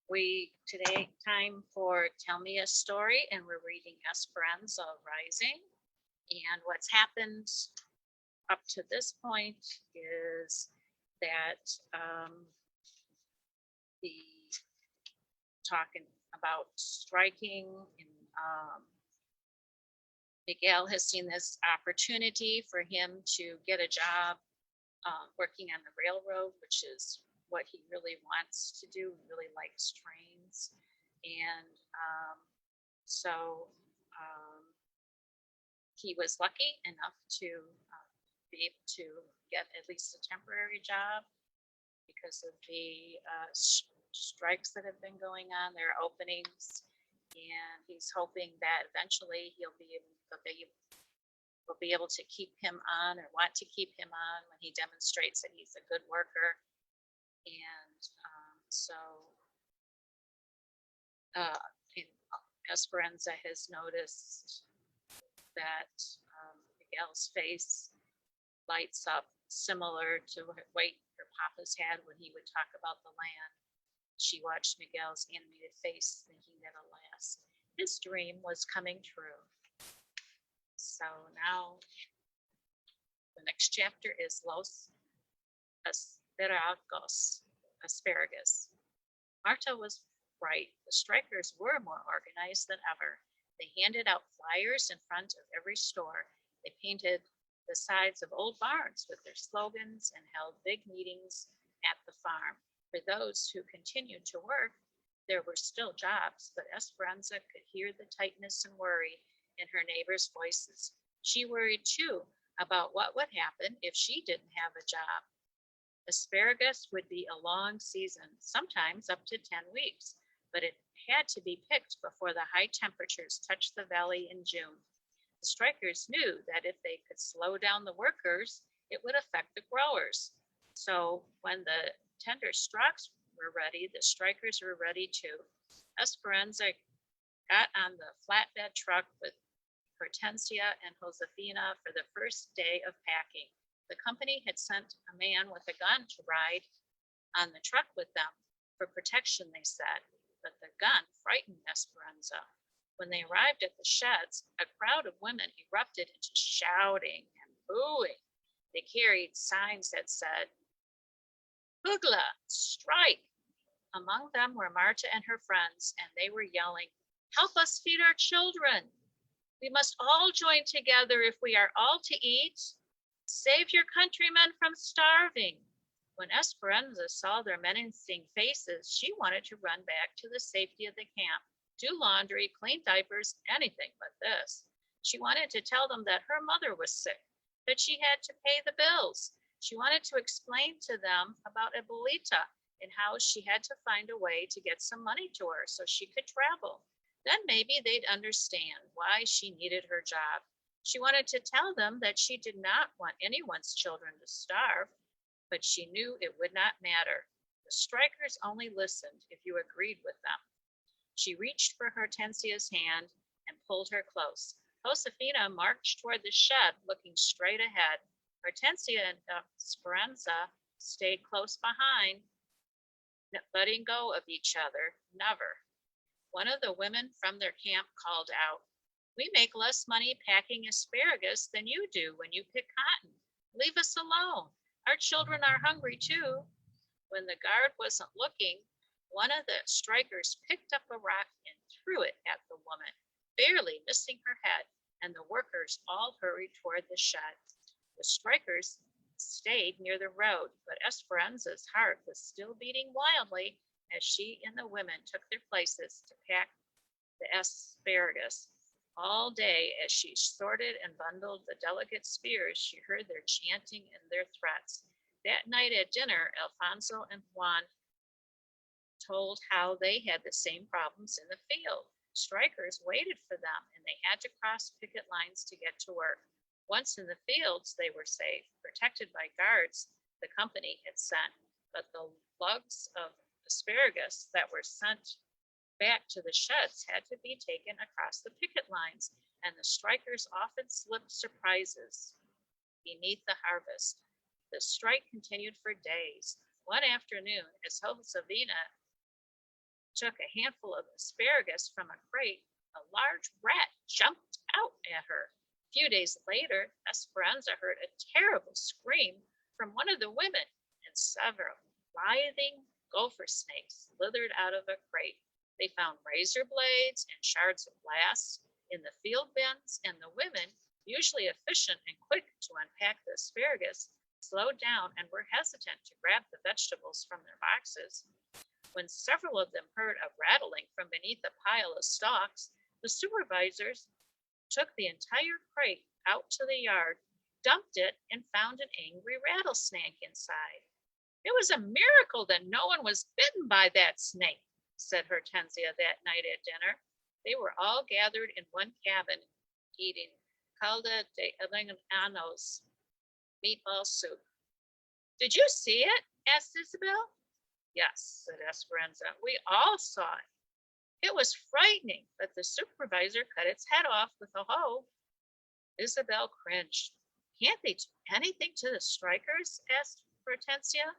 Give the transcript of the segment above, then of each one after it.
We today time for Tell Me a Story, and we're reading Esperanza Rising. And what's happened up to this point is that the talking about striking, and Miguel has seen this opportunity for him to get a job working on the railroad, which is what he really wants to do. He really likes trains. And so he was lucky enough to be able to get at least a temporary job because of the strikes that have been going on. There are openings, and he's hoping that eventually they will be able to keep him on, or want to keep him on, when he demonstrates that he's a good worker. And Esperanza has noticed that Miguel's face lights up similar to what her papa's had when he would talk about the land. She watched Miguel's animated face, thinking that alas, his dream was coming true. So now the next chapter is Los Asparagus. Marta was right. The strikers were more organized than ever. They handed out flyers in front of every store. They painted the sides of old barns with their slogans and held big meetings at the farm. For those who continued to work, there were still jobs, but Esperanza could hear the tightness and worry in her neighbors' voices. She worried too about what would happen if she didn't have a job. Asparagus would be a long season, sometimes up to 10 weeks, but it had to be picked before the high temperatures touched the valley in June. The strikers knew that if they could slow down the workers, it would affect the growers. So when the tender stalks were ready, the strikers were ready too. Esperanza got on the flatbed truck with Hortensia and Josefina for the first day of packing. The company had sent a man with a gun to ride on the truck with them for protection, they said, but the gun frightened Esperanza. When they arrived at the sheds, a crowd of women erupted into shouting and booing. They carried signs that said, "Bugla, strike!" Among them were Marta and her friends, and they were yelling, "Help us feed our children! We must all join together if we are all to eat. Save your countrymen from starving." When Esperanza saw their menacing faces, she wanted to run back to the safety of the camp, do laundry, clean diapers, anything but this. She wanted to tell them that her mother was sick, that she had to pay the bills. She wanted to explain to them about Abuelita and how she had to find a way to get some money to her so she could travel. Then maybe they'd understand why she needed her job. She wanted to tell them that she did not want anyone's children to starve, but she knew it would not matter. The strikers only listened if you agreed with them. She reached for Hortensia's hand and pulled her close. Josefina marched toward the shed, looking straight ahead. Hortensia and Esperanza stayed close behind, letting go of each other, never. One of the women from their camp called out, "We make less money packing asparagus than you do when you pick cotton. Leave us alone. Our children are hungry too." When the guard wasn't looking, one of the strikers picked up a rock and threw it at the woman, barely missing her head, and the workers all hurried toward the shed. The strikers stayed near the road, but Esperanza's heart was still beating wildly as she and the women took their places to pack the asparagus. All day, as she sorted and bundled the delicate spears, she heard their chanting and their threats. That night at dinner, Alfonso and Juan told how they had the same problems in the field. Strikers waited for them, and they had to cross picket lines to get to work. Once in the fields, they were safe, protected by guards the company had sent, but the lugs of asparagus that were sent back to the sheds had to be taken across the picket lines, and the strikers often slipped surprises beneath the harvest. The strike continued for days. One afternoon, as Josefina took a handful of asparagus from a crate, a large rat jumped out at her. A few days later, Esperanza heard a terrible scream from one of the women, and several writhing gopher snakes slithered out of a crate. They found razor blades and shards of glass in the field bins, and the women, usually efficient and quick to unpack the asparagus, slowed down and were hesitant to grab the vegetables from their boxes. When several of them heard a rattling from beneath a pile of stalks, the supervisors took the entire crate out to the yard, dumped it, and found an angry rattlesnake inside. It was a miracle that no one was bitten by that snake, said Hortensia that night at dinner. They were all gathered in one cabin, eating caldo de avellanos, meatball soup. Did you see it? Asked Isabel. Yes, said Esperanza. We all saw it. It was frightening, but the supervisor cut its head off with a hoe. Isabel cringed. Can't they do anything to the strikers? Asked Hortensia.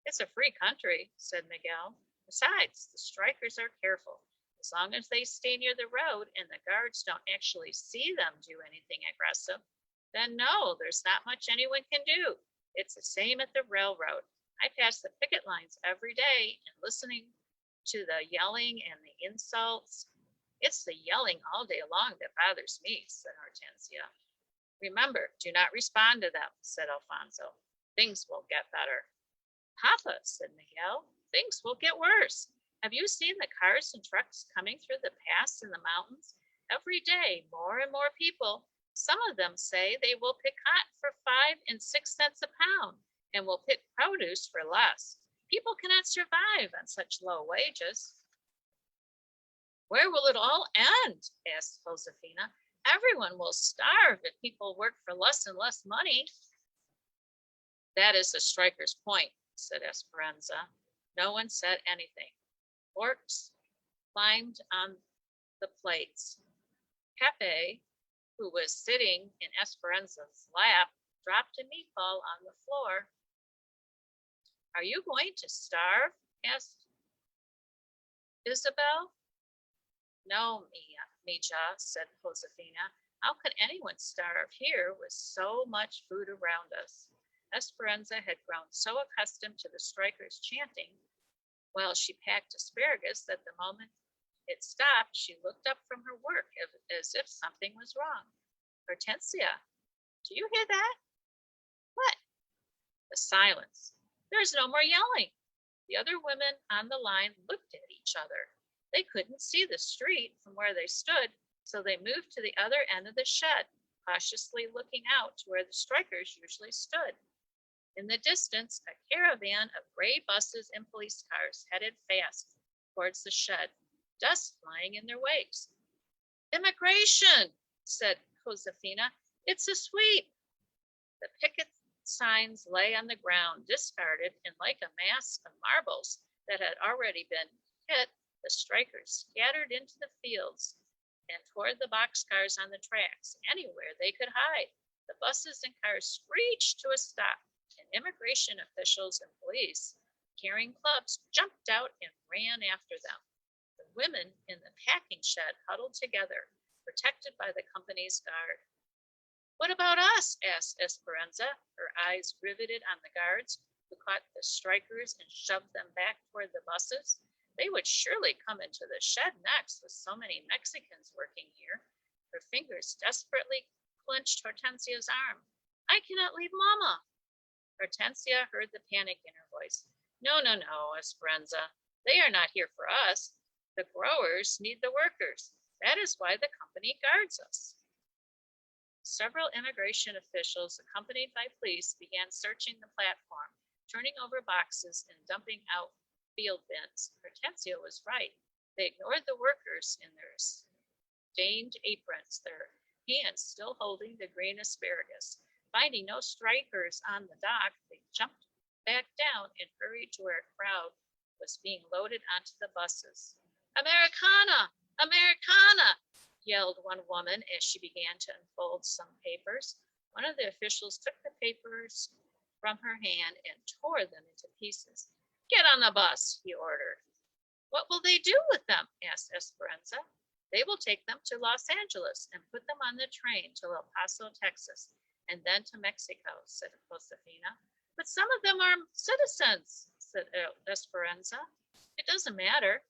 It's a free country, said Miguel. Besides, the strikers are careful. As long as they stay near the road and the guards don't actually see them do anything aggressive, then no, there's not much anyone can do. It's the same at the railroad. I pass the picket lines every day and listening to the yelling and the insults. It's the yelling all day long that bothers me, said Hortensia. Remember, do not respond to them, said Alfonso. Things will get better. Papa, said Miguel, things will get worse. Have you seen the cars and trucks coming through the pass in the mountains? Every day, more and more people. Some of them say they will pick cotton for 5 and 6 cents a pound and will pick produce for less. People cannot survive on such low wages. Where will it all end? Asked Josefina. Everyone will starve if people work for less and less money. That is the striker's point, said Esperanza. No one said anything. Forks climbed on the plates. Pepe, who was sitting in Esperanza's lap, dropped a meatball on the floor. Are you going to starve? Asked Isabel. No, Mija, said Josefina. How could anyone starve here with so much food around us? Esperanza had grown so accustomed to the strikers chanting while she packed asparagus that the moment it stopped, she looked up from her work as if something was wrong. Hortensia, do you hear that? What? The silence. There's no more yelling. The other women on the line looked at each other. They couldn't see the street from where they stood, so they moved to the other end of the shed, cautiously looking out to where the strikers usually stood. In the distance, a caravan of gray buses and police cars headed fast towards the shed, dust flying in their wakes. Immigration, said Josefina. It's a sweep. The picket signs lay on the ground, discarded, and like a mass of marbles that had already been hit, the strikers scattered into the fields and toward the boxcars on the tracks, anywhere they could hide. The buses and cars screeched to a stop, and immigration officials and police carrying clubs jumped out and ran after them. The women in the packing shed huddled together, protected by the company's guard. What about us? Asked Esperanza, her eyes riveted on the guards who caught the strikers and shoved them back toward the buses. They would surely come into the shed next with so many Mexicans working here. Her fingers desperately clenched Hortensia's arm. I cannot leave Mama. Hortensia heard the panic in her voice. No, Esperanza. They are not here for us. The growers need the workers. That is why the company guards us. Several immigration officials, accompanied by police, began searching the platform, turning over boxes and dumping out field bins. Hortensia was right. They ignored the workers in their stained aprons, their hands still holding the green asparagus. Finding no strikers on the dock, they jumped back down and hurried to where a crowd was being loaded onto the buses. Americana! Americana! Yelled one woman as she began to unfold some papers. One of the officials took the papers from her hand and tore them into pieces. Get on the bus, he ordered. What will they do with them? Asked Esperanza. They will take them to Los Angeles and put them on the train to El Paso, Texas, and then to Mexico, said Josefina. But some of them are citizens, said Esperanza. It doesn't matter.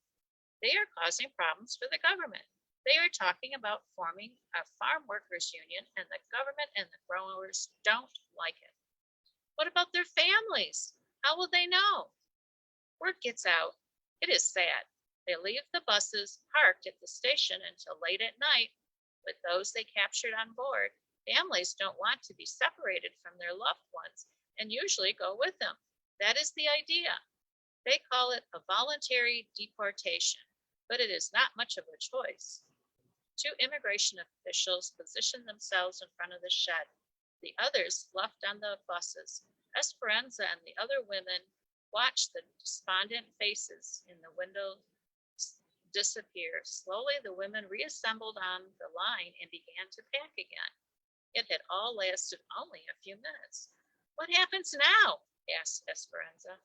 They are causing problems for the government. They are talking about forming a farm workers union, and the government and the growers don't like it. What about their families? How will they know? Word gets out. It is sad. They leave the buses parked at the station until late at night with those they captured on board. Families don't want to be separated from their loved ones and usually go with them. That is the idea. They call it a voluntary deportation, but it is not much of a choice. Two immigration officials positioned themselves in front of the shed. The others left on the buses. Esperanza and the other women watched the despondent faces in the window disappear. Slowly, the women reassembled on the line and began to pack again. It had all lasted only a few minutes. What happens now? Asked Esperanza.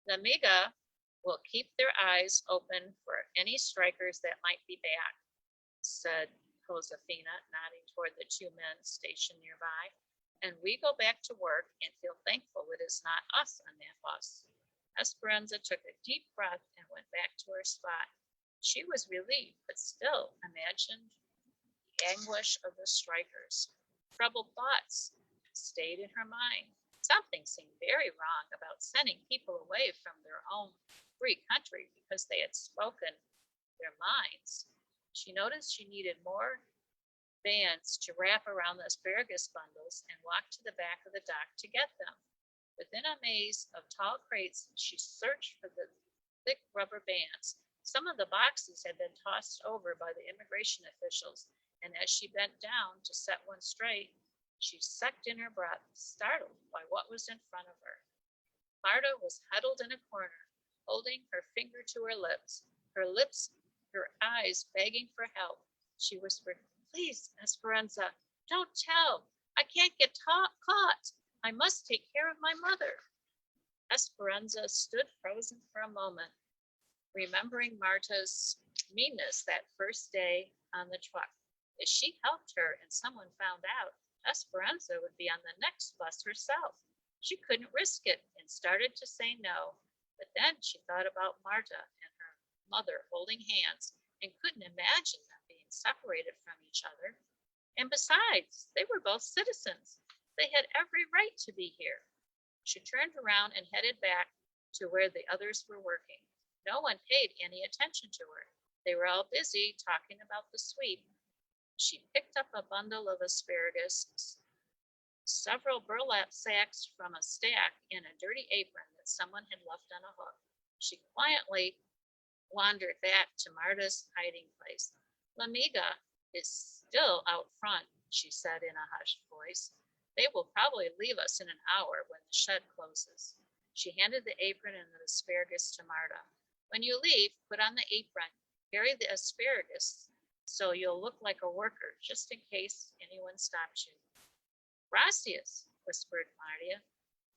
The Amiga will keep their eyes open for any strikers that might be back, said Josefina, nodding toward the two men stationed nearby. And we go back to work and feel thankful it is not us on that bus. Esperanza took a deep breath and went back to her spot. She was relieved, but still imagined the anguish of the strikers. Troubled thoughts stayed in her mind. Something seemed very wrong about sending people away from their own free country because they had spoken their minds. She noticed she needed more bands to wrap around the asparagus bundles and walked to the back of the dock to get them. Within a maze of tall crates, she searched for the thick rubber bands. Some of the boxes had been tossed over by the immigration officials, and as she bent down to set one straight, she sucked in her breath, startled by what was in front of her. Marta was huddled in a corner, holding her finger to her lips, her eyes begging for help. She whispered, "Please, Esperanza, don't tell. I can't get caught. I must take care of my mother." Esperanza stood frozen for a moment, remembering Marta's meanness that first day on the truck. If she helped her and someone found out, Esperanza would be on the next bus herself. She couldn't risk it and started to say no. But then she thought about Marta and her mother holding hands and couldn't imagine them being separated from each other. And besides, they were both citizens. They had every right to be here. She turned around and headed back to where the others were working. No one paid any attention to her. They were all busy talking about the sweep. She picked up a bundle of asparagus, several burlap sacks from a stack, and a dirty apron that someone had left on a hook. She quietly wandered back to Marta's hiding place. La Miga is still out front, she said in a hushed voice. They will probably leave us in an hour when the shed closes. She handed the apron and the asparagus to Marta. When you leave, put on the apron, carry the asparagus so you'll look like a worker, just in case anyone stops you. Gracias, whispered Maria.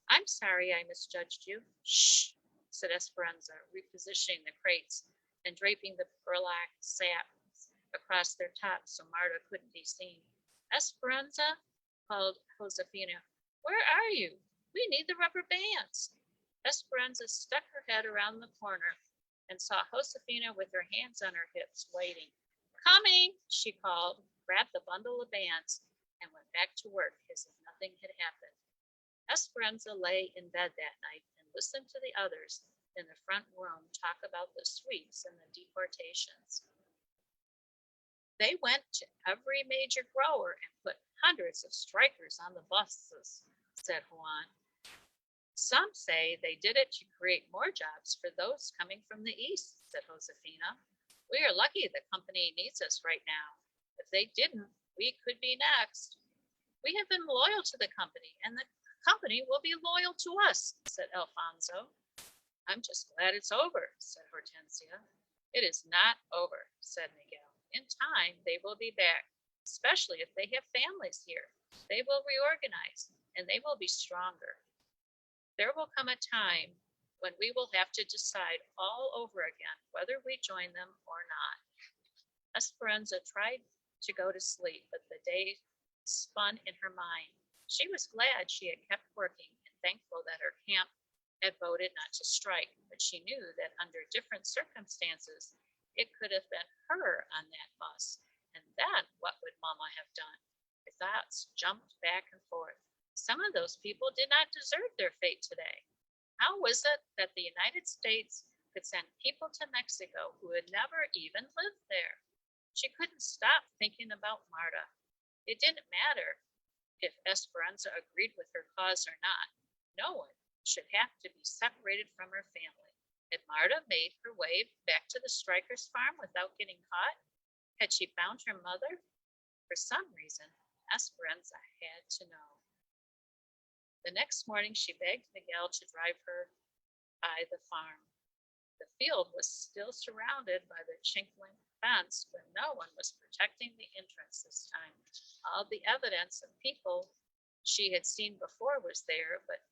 I'm sorry I misjudged you. Shh, said Esperanza, repositioning the crates and draping the burlap sacks across their tops so Marta couldn't be seen. Esperanza, called Josefina, where are you? We need the rubber bands. Esperanza stuck her head around the corner and saw Josefina with her hands on her hips, waiting. Coming, she called, grabbed the bundle of bands, and went back to work as if nothing had happened. Esperanza lay in bed that night and listened to the others in the front room talk about the sweeps and the deportations. They went to every major grower and put hundreds of strikers on the buses, said Juan. Some say they did it to create more jobs for those coming from the east, said Josefina. We are lucky the company needs us right now. If they didn't, we could be next. We have been loyal to the company, and the company will be loyal to us, said Alfonso. I'm just glad it's over, said Hortensia. It is not over, said Miguel. In time, they will be back, especially if they have families here. They will reorganize, and they will be stronger. There will come a time when we will have to decide all over again whether we join them or not. Esperanza tried to go to sleep, but the day spun in her mind. She was glad she had kept working and thankful that her camp had voted not to strike, but she knew that under different circumstances, it could have been her on that bus. And then what would Mama have done? Her thoughts jumped back and forth. Some of those people did not deserve their fate today. How was it that the United States could send people to Mexico who had never even lived there? She couldn't stop thinking about Marta. It didn't matter if Esperanza agreed with her cause or not. No one should have to be separated from her family. Had Marta made her way back to the Strikers' farm without getting caught? Had she found her mother? For some reason, Esperanza had to know. The next morning, she begged Miguel to drive her by the farm. The field was still surrounded by the chinkling fence, but no one was protecting the entrance this time. All the evidence of people she had seen before was there, but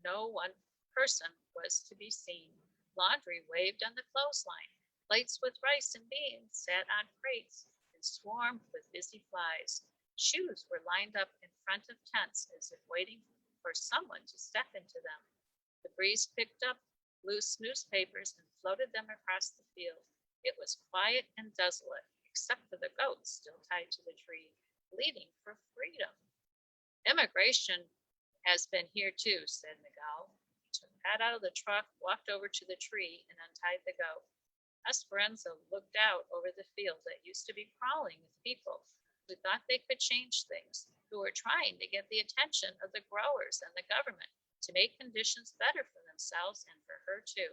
no one person was to be seen. Laundry waved on the clothesline. Plates with rice and beans sat on crates and swarmed with busy flies. Shoes were lined up in front of tents as if waiting for someone to step into them. The breeze picked up loose newspapers and floated them across the field. It was quiet and desolate, except for the goats still tied to the tree, bleating for freedom. Immigration has been here too, said Miguel. He took Pat out of the truck, walked over to the tree, and untied the goat. Esperanza looked out over the field that used to be crawling with people who thought they could change things, who were trying to get the attention of the growers and the government to make conditions better for themselves and for her too.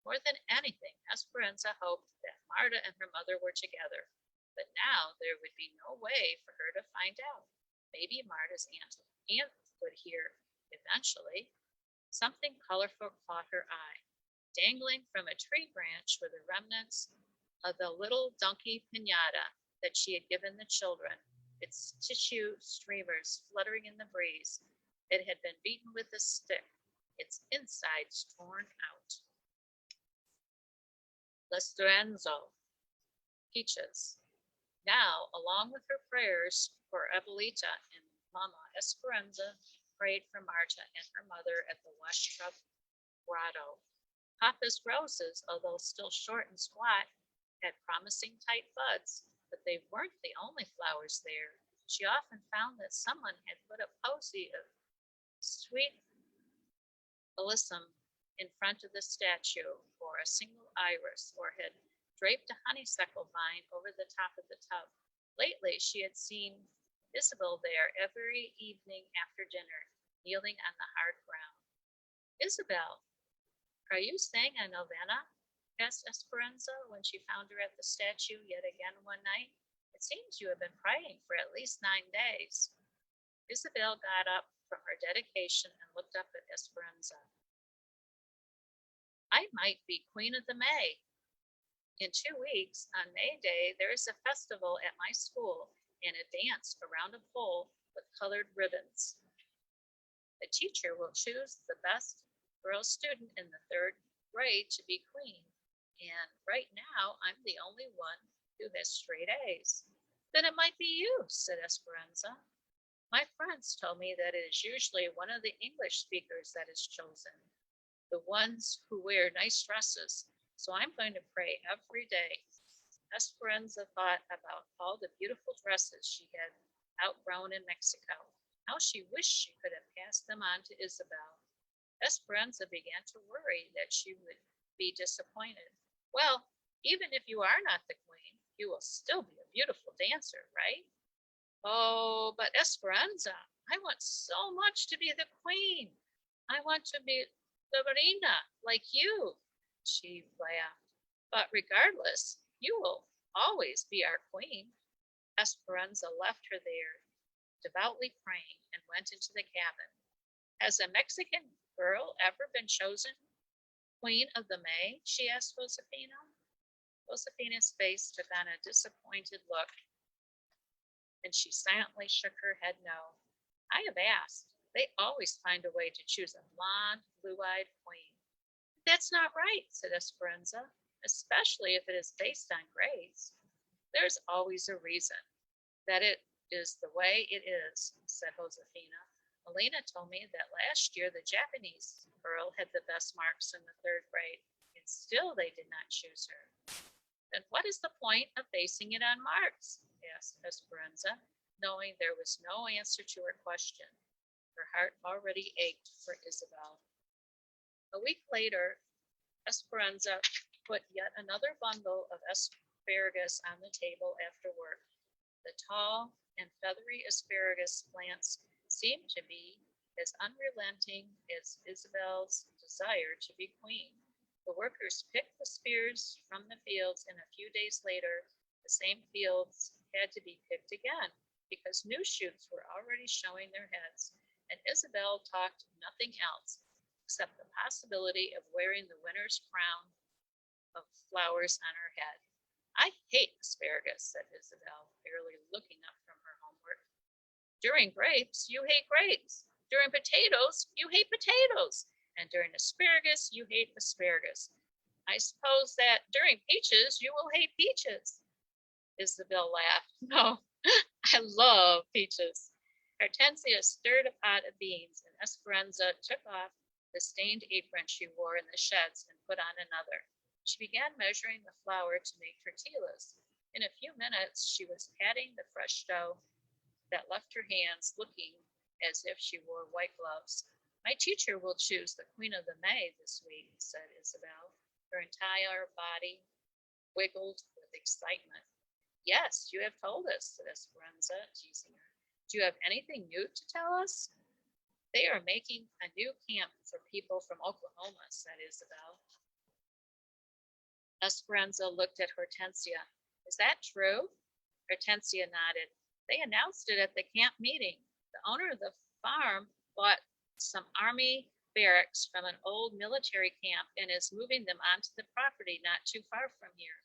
More than anything, Esperanza hoped that Marta and her mother were together, but now there would be no way for her to find out. Maybe Marta's aunt would hear eventually. Something colorful caught her eye. Dangling from a tree branch were the remnants of the little donkey pinata that she had given the children, its tissue streamers fluttering in the breeze. It had been beaten with a stick, its insides torn out. L'Estranzo, Peaches. Now, along with her prayers for Abuelita and Mama, Esperanza prayed for Marta and her mother at the Washtrup Grotto. Papa's roses, although still short and squat, had promising tight buds, but they weren't the only flowers there. She often found that someone had put a posy of sweet alyssum in front of the statue, or a single iris, or had draped a honeysuckle vine over the top of the tub. Lately, she had seen Isabel there every evening after dinner, kneeling on the hard ground. Isabel, are you saying a novena? Asked Esperanza when she found her at the statue yet again one night. It seems you have been praying for at least 9 days. Isabel got up from her dedication and looked up at Esperanza. I might be Queen of the May. In 2 weeks, on May Day, there is a festival at my school and a dance around a pole with colored ribbons. The teacher will choose the best girl student in the 3rd grade to be queen, and right now I'm the only one who has straight A's. Then it might be you, said Esperanza. My friends told me that it is usually one of the English speakers that is chosen, the ones who wear nice dresses, so I'm going to pray every day. Esperanza thought about all the beautiful dresses she had outgrown in Mexico. How she wished she could have passed them on to Isabel. Esperanza began to worry that she would be disappointed. Well, even if you are not the queen, you will still be a beautiful dancer, right? Oh, but Esperanza, I want so much to be the queen. I want to be the reina like you, she laughed. But regardless, you will always be our queen. Esperanza left her there, devoutly praying, and went into the cabin. Has a Mexican girl ever been chosen Queen of the May? She asked Josefina. Josefina's face took on a disappointed look, and she silently shook her head no. I have asked, They always find a way to choose a blonde, blue-eyed queen. That's not right, said Esperanza, especially if it is based on grades. There's always a reason. That it is the way it is, said Josefina. Melina told me that last year the Japanese girl had the best marks in the third grade, and still they did not choose her. Then what is the point of basing it on marks? Asked Esperanza, knowing there was no answer to her question. Her heart already ached for Isabel. A week later, Esperanza put yet another bundle of asparagus on the table after work. The tall and feathery asparagus plants seemed to be as unrelenting as Isabel's desire to be queen. The workers picked the spears from the fields, and a few days later, the same fields had to be picked again because new shoots were already showing their heads, and Isabel talked of nothing else except the possibility of wearing the winter's crown of flowers on her head. I hate asparagus, said Isabel, barely looking up from her homework. During grapes, you hate grapes. During potatoes, you hate potatoes. And during asparagus, you hate asparagus. I suppose that during peaches, you will hate peaches. Isabel laughed. No, I love peaches. Hortensia stirred a pot of beans, and Esperanza took off the stained apron she wore in the sheds and put on another. She began measuring the flour to make tortillas. In a few minutes, she was patting the fresh dough that left her hands looking as if she wore white gloves. My teacher will choose the Queen of the May this week, said Isabel. Her entire body wiggled with excitement. Yes, you have told us, said Esperanza, teasing her. Do you have anything new to tell us? They are making a new camp for people from Oklahoma, said Isabel. Esperanza looked at Hortensia. Is that true? Hortensia nodded. They announced it at the camp meeting. The owner of the farm bought some army barracks from an old military camp and is moving them onto the property not too far from here.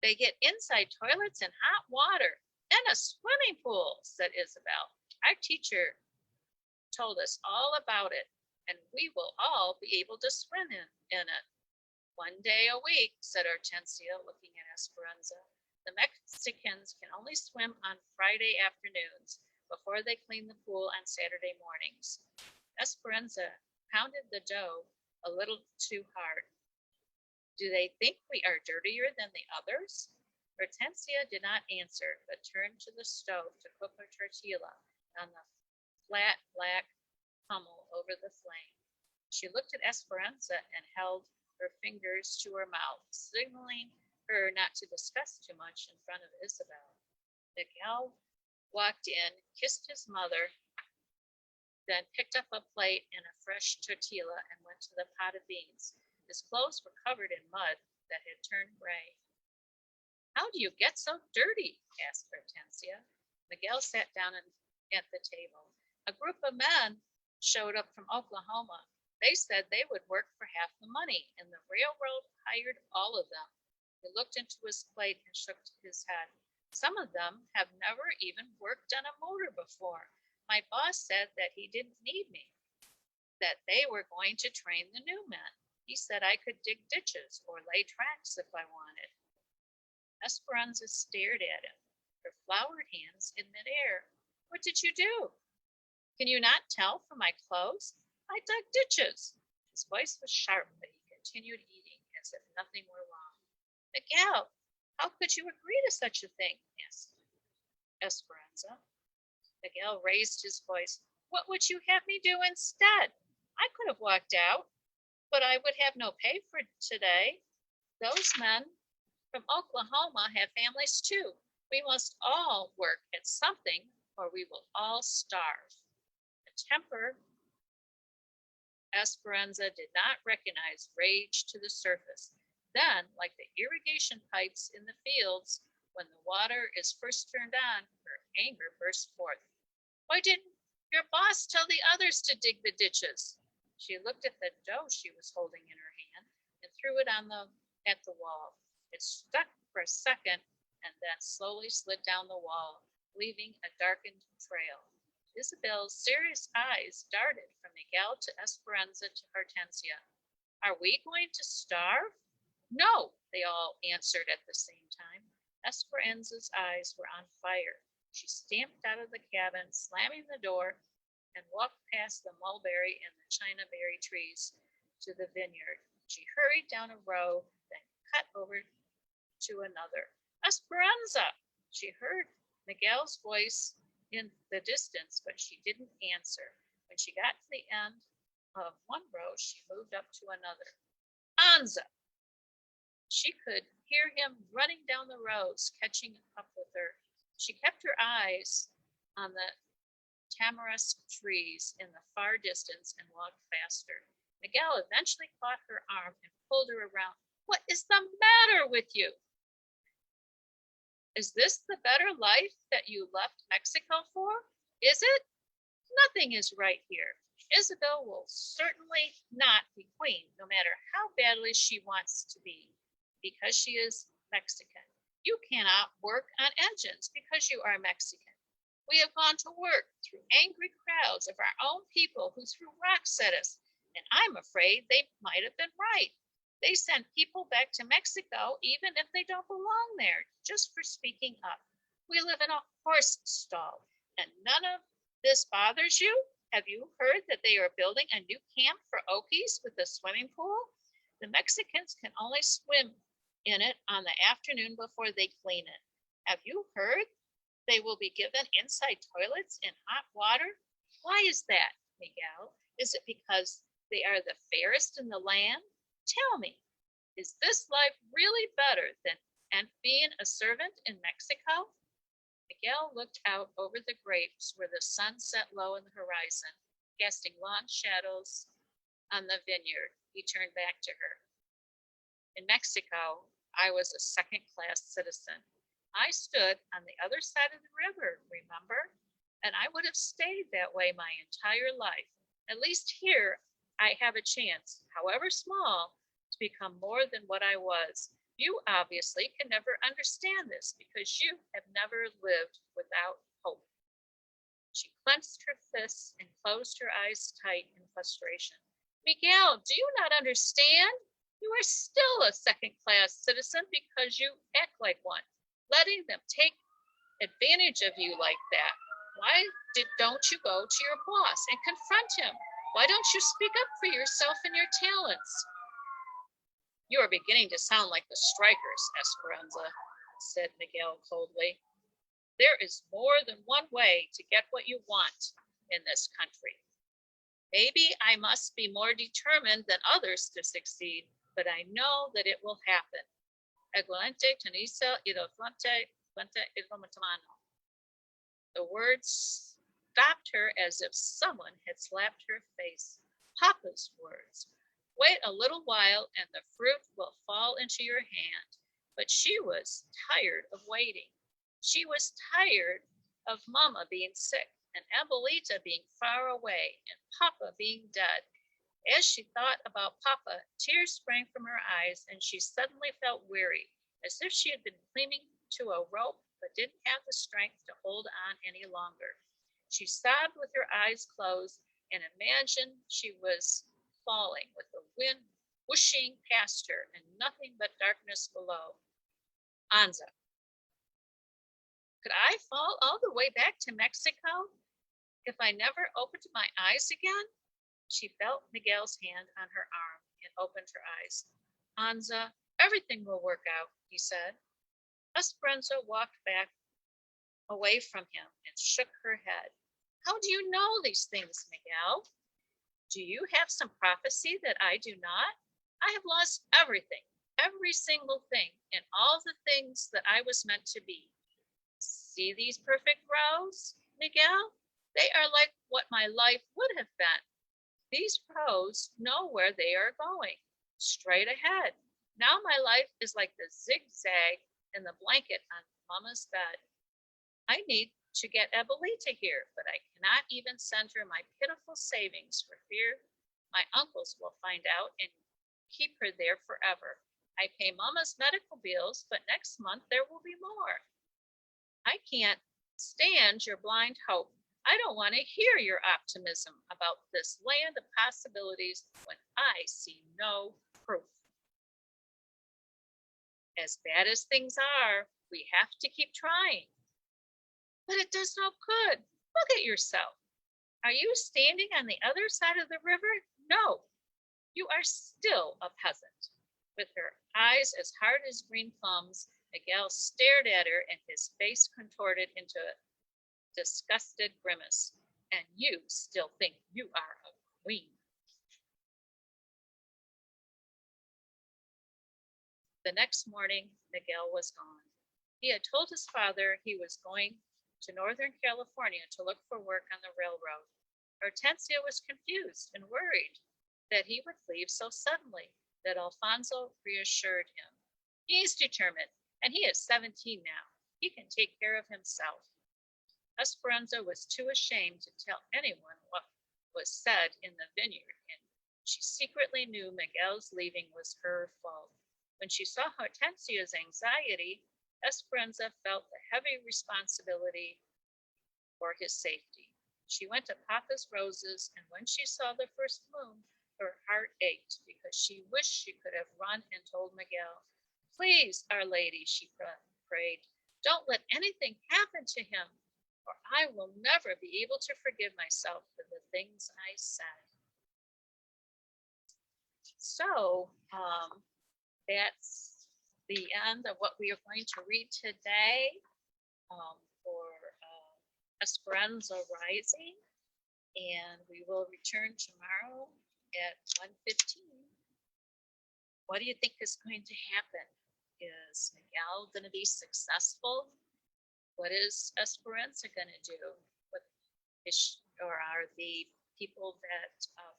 They get inside toilets and hot water and a swimming pool, said Isabel. Our teacher told us all about it, and we will all be able to swim in it. 1 day a week, said Hortensia, looking at Esperanza. The Mexicans can only swim on Friday afternoons before they clean the pool on Saturday mornings. Esperanza pounded the dough a little too hard. Do they think we are dirtier than the others? Hortensia did not answer, but turned to the stove to cook her tortilla on the flat black pommel over the flame. She looked at Esperanza and held her fingers to her mouth, signaling her not to discuss too much in front of Isabel. Miguel walked in, kissed his mother, then picked up a plate and a fresh tortilla and went to the pot of beans. His clothes were covered in mud that had turned gray. How do you get so dirty? Asked Hortensia. Miguel sat down at the table. A group of men showed up from Oklahoma. They said they would work for half the money, and the railroad hired all of them. He looked into his plate and shook his head. Some of them have never even worked on a motor before. My boss said that he didn't need me, that they were going to train the new men. He said I could dig ditches or lay tracks if I wanted. Esperanza stared at him, her floured hands in midair. What did you do? Can you not tell from my clothes? I dug ditches. His voice was sharp, but he continued eating as if nothing were wrong. Miguel, how could you agree to such a thing? Asked Esperanza. Miguel raised his voice. What would you have me do instead? I could have walked out, but I would have no pay for today. Those men from Oklahoma have families too. We must all work at something or we will all starve. A temper Esperanza did not recognize rage to the surface. Then, like the irrigation pipes in the fields, when the water is first turned on, her anger burst forth. Why didn't your boss tell the others to dig the ditches? She looked at the dough she was holding in her hand and threw it at the wall. It stuck for a second and then slowly slid down the wall, leaving a darkened trail. Isabel's serious eyes darted from Miguel to Esperanza to Hortensia. Are we going to starve? No, they all answered at the same time. Esperanza's eyes were on fire. She stamped out of the cabin, slamming the door, and walked past the mulberry and the china berry trees to the vineyard. She hurried down a row, then cut over to another. Esperanza! She heard Miguel's voice in the distance, but she didn't answer. When she got to the end of one row, she moved up to another. Anza! She could hear him running down the rows, catching up with her. She kept her eyes on the tamarisk trees in the far distance and walked faster. Miguel eventually caught her arm and pulled her around. What is the matter with you? Is this the better life that you left Mexico for? Is it? Nothing is right here. Isabel will certainly not be queen, no matter how badly she wants to be, because she is Mexican. You cannot work on engines because you are Mexican. We have gone to work through angry crowds of our own people who threw rocks at us, and I'm afraid they might have been right. They send people back to Mexico even if they don't belong there, just for speaking up. We live in a horse stall, and none of this bothers you? Have you heard that they are building a new camp for Okies with a swimming pool? The Mexicans can only swim in it on the afternoon before they clean it. Have you heard they will be given inside toilets and hot water? Why is that, Miguel? Is it because they are the fairest in the land? Tell me, is this life really better than being a servant in Mexico? Miguel looked out over the grapes where the sun set low in the horizon, casting long shadows on the vineyard. He turned back to her. In Mexico, I was a second-class citizen. I stood on the other side of the river, remember? And I would have stayed that way my entire life. At least here, I have a chance, however small, to become more than what I was. You obviously can never understand this because you have never lived without hope. She clenched her fists and closed her eyes tight in frustration. Miguel, do you not understand? You are still a second-class citizen because you act like one, letting them take advantage of you like that. Why don't you go to your boss and confront him? Why don't you speak up for yourself and your talents? You are beginning to sound like the strikers, Esperanza, said Miguel coldly. There is more than one way to get what you want in this country. Maybe I must be more determined than others to succeed, but I know that it will happen. Aguante tenisa y fuente illuminano. The words stopped her as if someone had slapped her face. Papa's words. Wait a little while and the fruit will fall into your hand. But she was tired of waiting. She was tired of Mama being sick and Abuelita being far away and Papa being dead. As she thought about Papa, tears sprang from her eyes and she suddenly felt weary, as if she had been clinging to a rope but didn't have the strength to hold on any longer. She sobbed with her eyes closed and imagined she was falling with the wind whooshing past her and nothing but darkness below. Anza. Could I fall all the way back to Mexico if I never opened my eyes again? She felt Miguel's hand on her arm and opened her eyes. Anza, everything will work out, he said. Esperanza walked back away from him and shook her head. How do you know these things, Miguel? Do you have some prophecy that I do not? I have lost everything, every single thing, and all the things that I was meant to be. See these perfect rows, Miguel? They are like what my life would have been. These rows know where they are going, straight ahead. Now my life is like the zigzag in the blanket on Mama's bed. I need to get Abuelita here, but I cannot even send her my pitiful savings for fear my uncles will find out and keep her there forever. I pay Mama's medical bills, but next month there will be more. I can't stand your blind hope. I don't want to hear your optimism about this land of possibilities when I see no proof. As bad as things are, we have to keep trying. But it does no good. Look at yourself. Are you standing on the other side of the river? No, you are still a peasant. With her eyes as hard as green plums, Miguel stared at her and his face contorted into a disgusted grimace. And you still think you are a queen. The next morning, Miguel was gone. He had told his father he was going to Northern California to look for work on the railroad. Hortensia was confused and worried that he would leave so suddenly, but Alfonso reassured him. He's determined, and he is 17 now. He can take care of himself. Esperanza was too ashamed to tell anyone what was said in the vineyard, and she secretly knew Miguel's leaving was her fault. When she saw Hortensia's anxiety, Esperanza felt the heavy responsibility for his safety. She went to Papa's roses, and when she saw the first bloom, her heart ached because she wished she could have run and told Miguel. Please, Our Lady, she prayed, don't let anything happen to him, or I will never be able to forgive myself for the things I said. So that's the end of what we are going to read today for Esperanza Rising, and we will return tomorrow at 1:15. What do you think is going to happen? Is Miguel going to be successful? What is Esperanza going to do? What is, or are the people that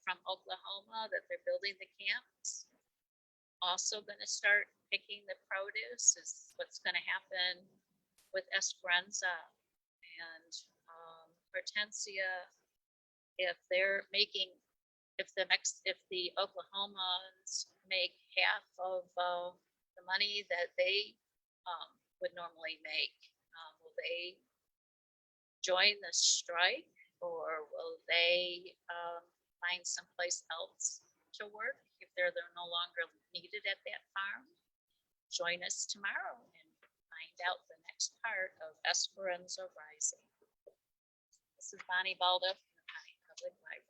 from Oklahoma that they're building the camps also going to start picking the produce? Is what's going to happen with Esperanza and Hortensia? If they're making, if the Oklahomans make half of the money that they would normally make, will they join the strike, or will they find someplace else to work if they're no longer needed at that farm? Join us tomorrow and find out the next part of Esperanza Rising. This is Bonnie Balda from the Bonnie Public Library.